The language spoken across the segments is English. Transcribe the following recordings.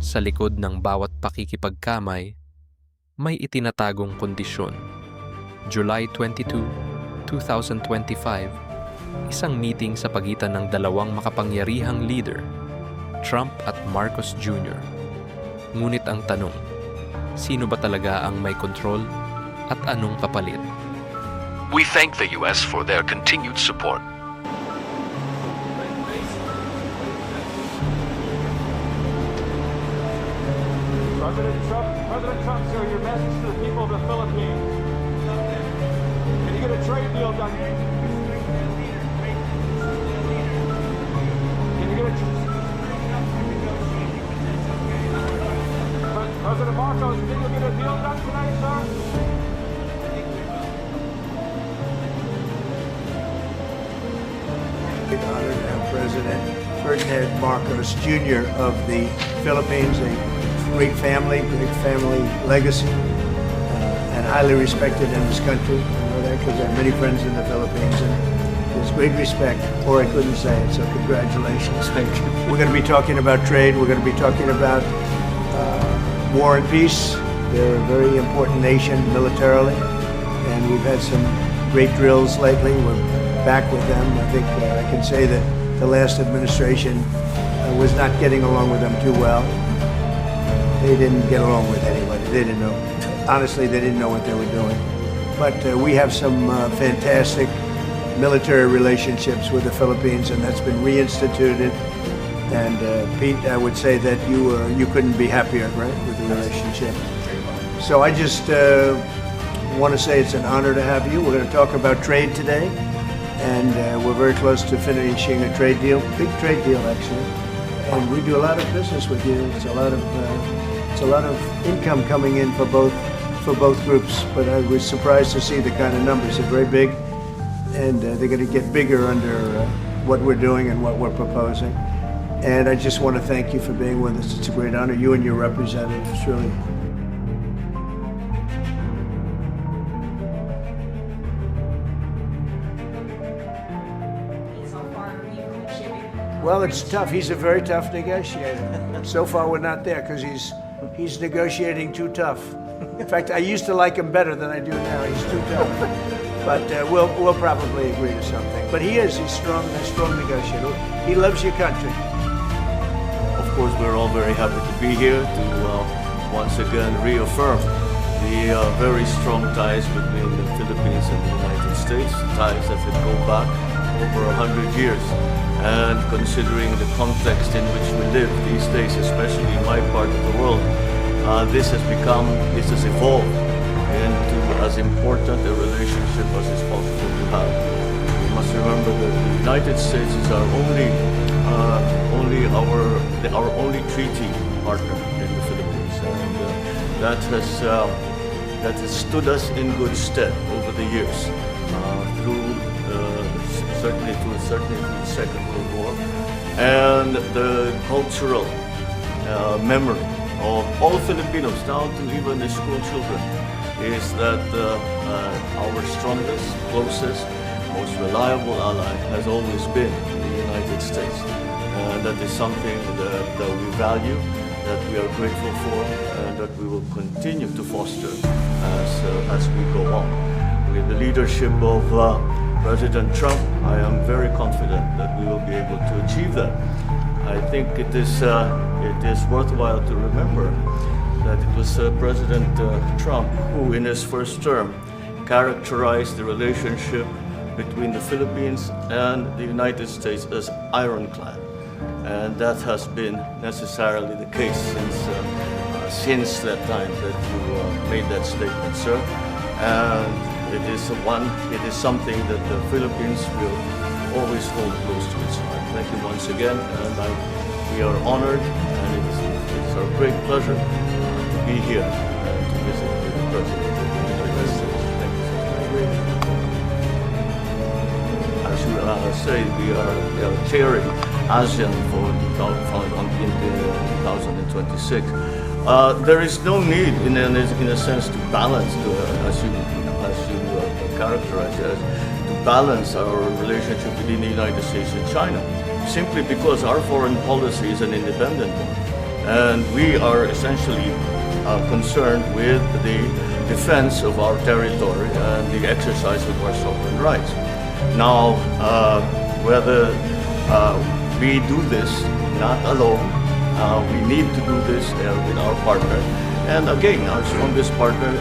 Sa likod ng bawat pakikipagkamay, may itinatagong kondisyon. July 22, 2025, isang meeting sa pagitan ng dalawang makapangyarihang leader, Trump at Marcos Jr. Ngunit ang tanong, sino ba talaga ang may kontrol at anong kapalit? We thank the U.S. for their continued support. President Trump, sir, your message to the people of the Philippines. Can you get a trade deal done? Can you get a President Marcos, you think you'll get a deal done tonight, sir? Honored to have President Ferdinand Marcos Jr. of the Philippines, a great family legacy, and highly respected in this country. I know that because I have many friends in the Philippines, and there's great respect, or I couldn't say it, so congratulations. Thank you. We're going to be talking about trade, we're going to be talking about war and peace. They're a very important nation militarily, and we've had some great drills lately. We're back with them. I think I can say that the last administration was not getting along with them too well. They didn't get along with anybody. They didn't know. Honestly, they didn't know what they were doing. But we have some fantastic military relationships with the Philippines, and that's been reinstituted. And Pete, I would say that you couldn't be happier, right, with the relationship. So I just want to say it's an honor to have you. We're going to talk about trade today, and we're very close to finishing a trade deal, big trade deal actually. And we do a lot of business with you. It's a lot of income coming in for both groups. But I was surprised to see the kind of numbers. They're very big, and they're going to get bigger under what we're doing and what we're proposing. And I just want to thank you for being with us. It's a great honor. You and your representatives, really. Well, it's tough. He's a very tough negotiator. So far, we're not there because he's negotiating too tough. In fact, I used to like him better than I do now. He's too tough. But we'll probably agree to something. But he's strong, a strong negotiator. He loves your country. Of course, we're all very happy to be here to once again reaffirm the very strong ties between the Philippines and the United States, ties that go back over 100 years. And considering the context in which we live these days, especially in my part of the world, this has evolved into as important a relationship as is possible to have. We must remember that the United States is our only treaty partner in the Philippines, and that has stood us in good stead over the years certainly through the Second World War, and the cultural memory of all Filipinos, down to even the school children, is that our strongest, closest, most reliable ally has always been the United States. And that is something that we value, that we are grateful for, and that we will continue to foster as we go on. With the leadership of President Trump, I am very confident that we will be able to achieve that. I think it is worthwhile to remember that it was President Trump who, in his first term, characterized the relationship between the Philippines and the United States as ironclad. And that has been necessarily the case since that time that you made that statement, sir. And it is something that the Philippines will always hold close to its heart. Thank you once again, and we are honored, and it's our great pleasure to be here and to visit with the President of the United States. Thank you so much. As you say, we are chairing ASEAN in 2026, there is no need, in a sense, to balance, as you characterize it, to balance our relationship between the United States and China, simply because our foreign policy is an independent one. and we are essentially concerned with the defense of our territory and the exercise of our sovereign rights. Now, whether we do this not alone, we need to do this with our partner. And again, our strongest partner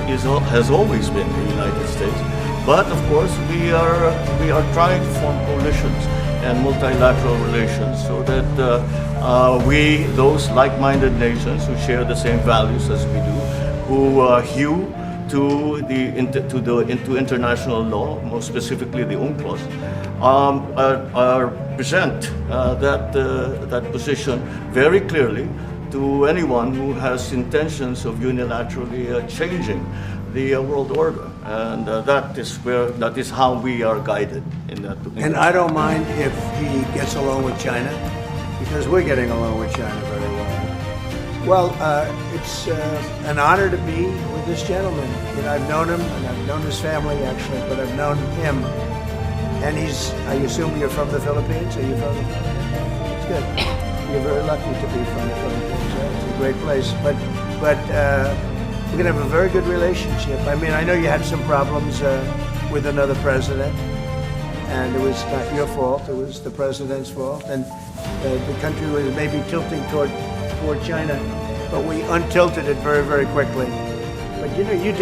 has always been the United States. But of course, we are trying to form coalitions and multilateral relations so that we, those like-minded nations who share the same values as we do, who hew to international law, more specifically the UNCLOS, present that position very clearly to anyone who has intentions of unilaterally changing the world order, and that is how we are guided in that. And I don't mind if he gets along with China, because we're getting along with China very well. Well, it's an honor to be with this gentleman. You know, I've known him, and I've known his family actually, but I've known him. And I assume you're from the Philippines? Are you from the Philippines? It's good. You're very lucky to be from the Philippines. It's a great place. But we're going to have a very good relationship. I mean, I know you had some problems with another president, and it was not your fault. It was the president's fault. And the country was maybe tilting toward China, but we untilted it very, very quickly. But you know, you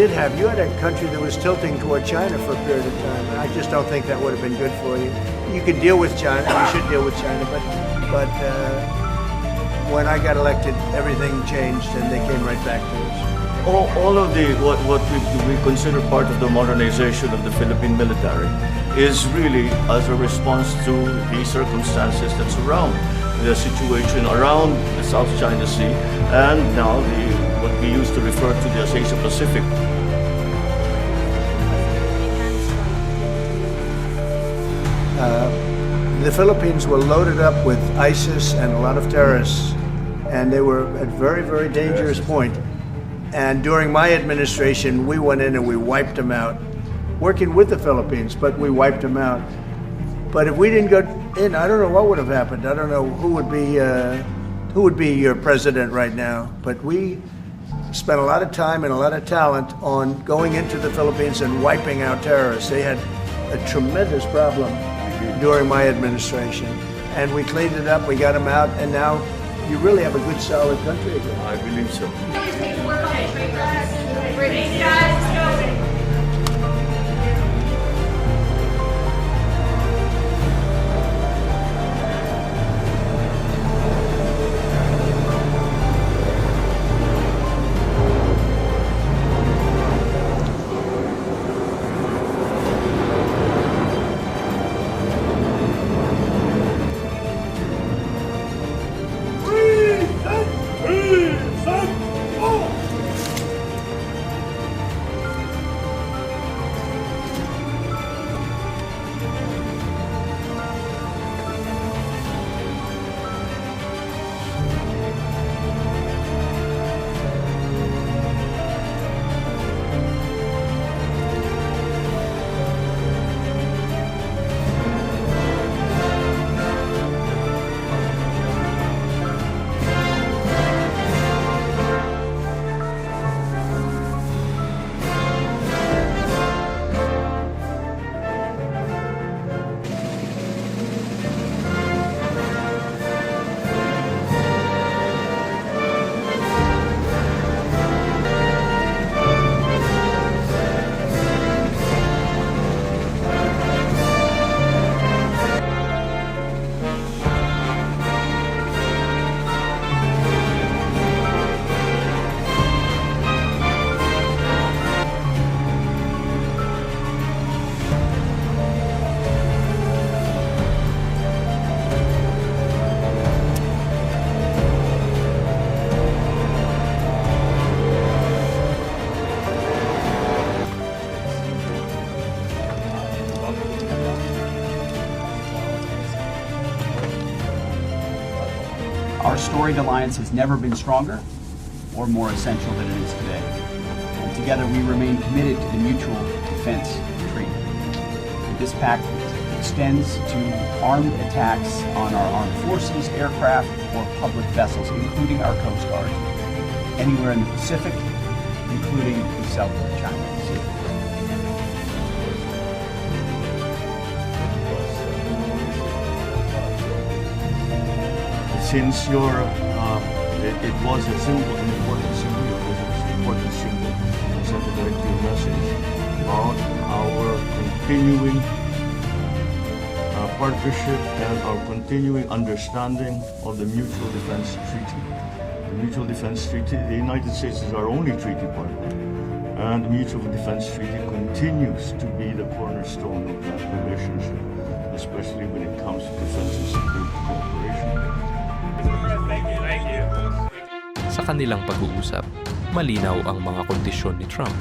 had a country that was tilting toward China for a period of time, and I just don't think that would have been good for you. You can deal with China, you should deal with China, but when I got elected, everything changed, and they came right back to us. All of what we consider part of the modernization of the Philippine military is really as a response to the circumstances that surround the situation around the South China Sea, and now what we used to refer to as Asia Pacific. The Philippines were loaded up with ISIS and a lot of terrorists, and they were at a very, very dangerous point. And during my administration, we went in and we wiped them out, working with the Philippines, but we wiped them out. But if we didn't go in, I don't know what would have happened. I don't know who would be your president right now. But we spent a lot of time and a lot of talent on going into the Philippines and wiping out terrorists. They had a tremendous problem during my administration, and we cleaned it up. We got them out, and now you really have a good, solid country again. I believe so. Our storied alliance has never been stronger or more essential than it is today. And together we remain committed to the Mutual Defense Treaty. This pact extends to armed attacks on our armed forces, aircraft, or public vessels, including our Coast Guard, anywhere in the Pacific, including the South China Sea. Since it was a symbol, an important symbol, it was an important symbol, it sent a very clear message about our continuing partnership and our continuing understanding of the Mutual Defense Treaty. The Mutual Defense Treaty, the United States is our only treaty partner, and the Mutual Defense Treaty continues to be the cornerstone of that relationship, especially when it comes to defense and security cooperation. Sa kanilang pag-uusap, malinaw ang mga kondisyon ni Trump.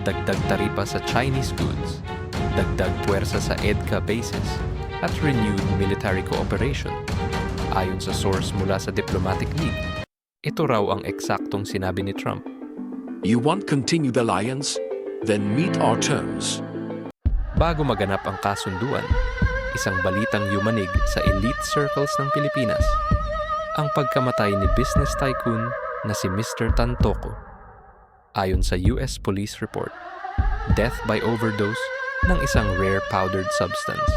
Dagdag taripa sa Chinese goods, dagdag puwersa sa EDCA bases, at renewed military cooperation. Ayon sa source mula sa diplomatic league, ito raw ang eksaktong sinabi ni Trump. You want continued alliance? Then meet our terms. Bago maganap ang kasunduan, isang balitang yumanig sa elite circles ng Pilipinas, ang pagkamatay ni business tycoon na si Mr. Tantoco. Ayon sa US Police Report, death by overdose ng isang rare powdered substance.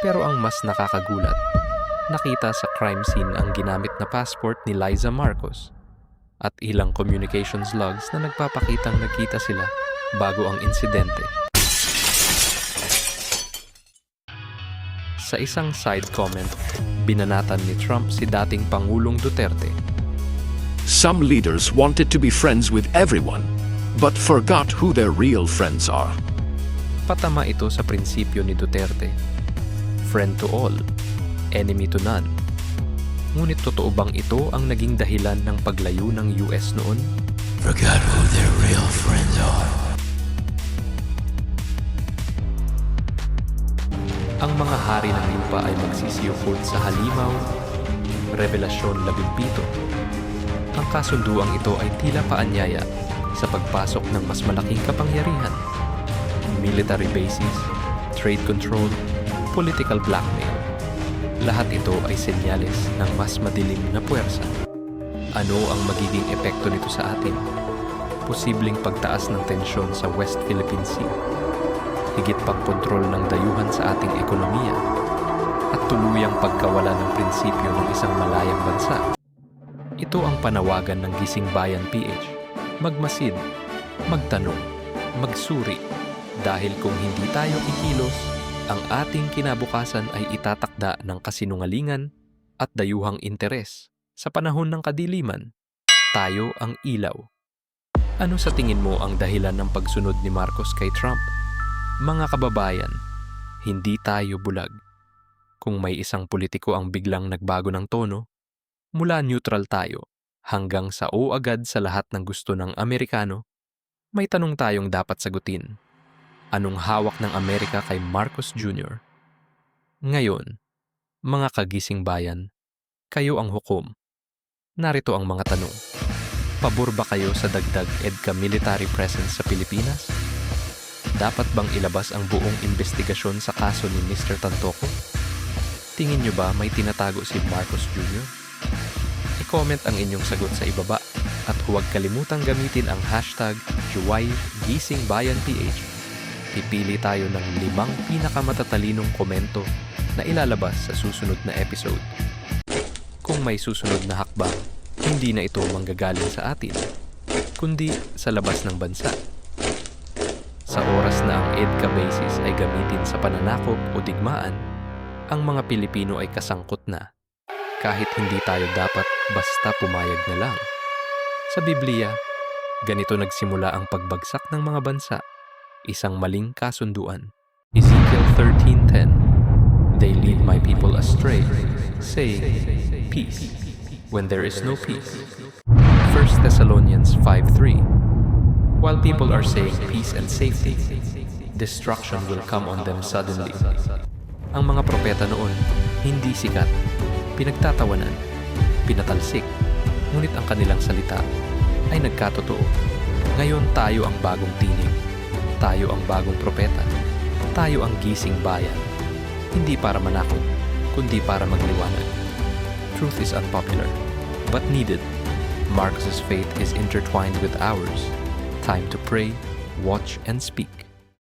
Pero ang mas nakakagulat, nakita sa crime scene ang ginamit na passport ni Liza Marcos at ilang communications logs na nagpapakitang nagkita sila bago ang insidente. Sa isang side comment, binanatan ni Trump si dating Pangulong Duterte. Some leaders wanted to be friends with everyone, but forgot who their real friends are. Patama ito sa prinsipyo ni Duterte. Friend to all, enemy to none. Ngunit totoo bang ito ang naging dahilan ng paglayo ng US noon? Forgot who their real friends are. Ang mga hari ng lupa ay magsisiyukod sa halimaw, Revelasyon 17. Ang kasunduang ito ay tila paanyaya sa pagpasok ng mas malaking kapangyarihan. Military bases, trade control, political blackmail. Lahat ito ay senyales ng mas madilim na puwersa. Ano ang magiging epekto nito sa atin? Posibleng pagtaas ng tensyon sa West Philippine Sea, higit pang kontrol ng dayuhan sa ating ekonomiya, at tuluyang pagkawala ng prinsipyo ng isang malayang bansa. Ito ang panawagan ng Gising Bayan PH. Magmasid, magtanong, magsuri, dahil kung hindi tayo kikilos, ang ating kinabukasan ay itatakda ng kasinungalingan at dayuhang interes. Sa panahon ng kadiliman, tayo ang ilaw. Ano sa tingin mo ang dahilan ng pagsunod ni Marcos kay Trump? Mga kababayan, hindi tayo bulag. Kung may isang politiko ang biglang nagbago ng tono, mula neutral tayo hanggang sa o agad sa lahat ng gusto ng Amerikano, may tanong tayong dapat sagutin. Anong hawak ng Amerika kay Marcos Jr.? Ngayon, mga kagising bayan, kayo ang hukom. Narito ang mga tanong. Pabor ba kayo sa dagdag EDCA military presence sa Pilipinas? Dapat bang ilabas ang buong investigasyon sa kaso ni Mr. Tantoco? Tingin nyo ba may tinatago si Marcos Jr.? I-comment ang inyong sagot sa ibaba at huwag kalimutang gamitin ang hashtag #GisingBayanPH. Pipili tayo ng 5 pinakamatalinong komento na ilalabas sa susunod na episode. Kung may susunod na hakbang, hindi na ito manggagaling sa atin, kundi sa labas ng bansa. Sa oras na ang EDCA basis ay gamitin sa pananakop o digmaan, ang mga Pilipino ay kasangkot na. Kahit hindi tayo dapat basta pumayag na lang. Sa Biblia, ganito nagsimula ang pagbagsak ng mga bansa, isang maling kasunduan. Ezekiel 13:10. They lead my people astray, saying, peace, when there is no peace. 1 Thessalonians 5:3. While people are saying peace and safety, destruction will come on them suddenly. Ang mga propeta noon, hindi sikat, pinagtatawanan, pinatalsik, ngunit ang kanilang salita ay nagkatotoo. Ngayon tayo ang bagong tinig, tayo ang bagong propeta, tayo ang gising bayan. Hindi para manakot, kundi para magliwanag. Truth is unpopular, but needed. Marcos's faith is intertwined with ours. Time to pray, watch, and speak.